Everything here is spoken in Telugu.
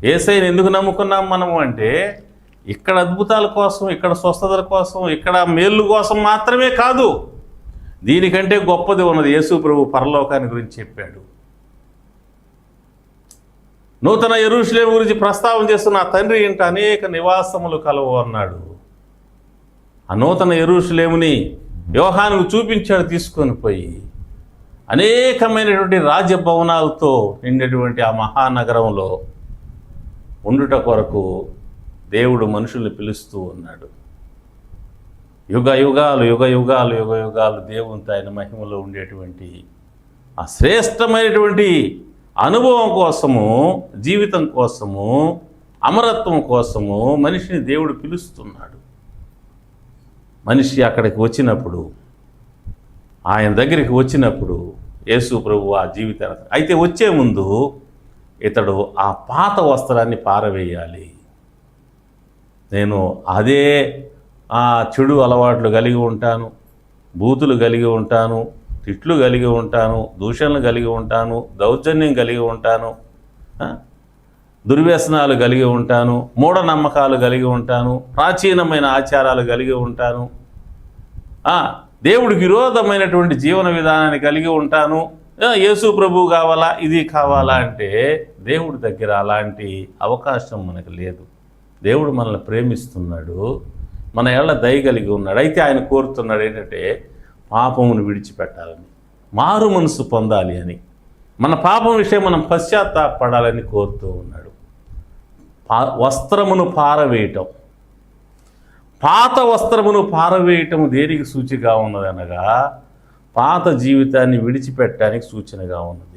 యేసయ్యను ఎందుకు నమ్ముకున్నాం మనము అంటే ఇక్కడ అద్భుతాల కోసం, ఇక్కడ స్వస్థతల కోసం, ఇక్కడ మేలు కోసం మాత్రమే కాదు, దీనికంటే గొప్పది ఉన్నది. యేసు ప్రభు పరలోకాన్ని గురించి చెప్పాడు. నూతన యెరూషలేము గురించి ప్రస్తావన చేస్తున్న ఆ తండ్రి ఇంట అనేక నివాసములు కలవు అన్నాడు. ఆ నూతన యెరూషలేముని యోహానుకు చూపించాడు తీసుకొని పోయి. అనేకమైనటువంటి రాజభవనాలతో నిండినటువంటి ఆ మహానగరంలో ఉండుట కొరకు దేవుడు మనుషుల్ని పిలుస్తూ ఉన్నాడు. యుగ యుగాలు యుగ యుగాలు యుగ యుగాలు దేవునితో ఆయన మహిమలో ఉండేటువంటి ఆ శ్రేష్టమైనటువంటి అనుభవం కోసము, జీవితం కోసము, అమరత్వం కోసము మనిషిని దేవుడు పిలుస్తున్నాడు. మనిషి అక్కడికి వచ్చినప్పుడు, ఆయన దగ్గరికి వచ్చినప్పుడు యేసు ప్రభు ఆ జీవితాన్ని అయితే వచ్చే ముందు ఇతడు ఆ పాత వస్త్రాన్ని పారవేయాలి. నేను అదే ఆ చెడు అలవాట్లు కలిగి ఉంటాను, బూతులు కలిగి ఉంటాను, తిట్లు కలిగి ఉంటాను, దూషణలు కలిగి ఉంటాను, దౌర్జన్యం కలిగి ఉంటాను, దుర్వ్యసనాలు కలిగి ఉంటాను, మూఢనమ్మకాలు కలిగి ఉంటాను, ప్రాచీనమైన ఆచారాలు కలిగి ఉంటాను, దేవుడికి విరోధమైనటువంటి జీవన విధానాన్ని కలిగి ఉంటాను. యేసు ప్రభు కావాలా, ఇది కావాలా అంటే దేవుడి దగ్గర అలాంటి అవకాశం మనకు లేదు. దేవుడు మనల్ని ప్రేమిస్తున్నాడు, మన ఎళ్ళ దయ కలిగి ఉన్నాడు. అయితే ఆయన కోరుతున్నాడు ఏంటంటే పాపమును విడిచిపెట్టాలని, మారు మనసు పొందాలి అని, మన పాపం విషయం మనం పశ్చాత్తాపడాలని కోరుతూ ఉన్నాడు. వస్త్రమును పారవేయటం, పాత వస్త్రమును పారవేయటం దేనికి సూచిగా ఉన్నదనగా పాత జీవితాన్ని విడిచిపెట్టడానికి సూచనగా ఉన్నది.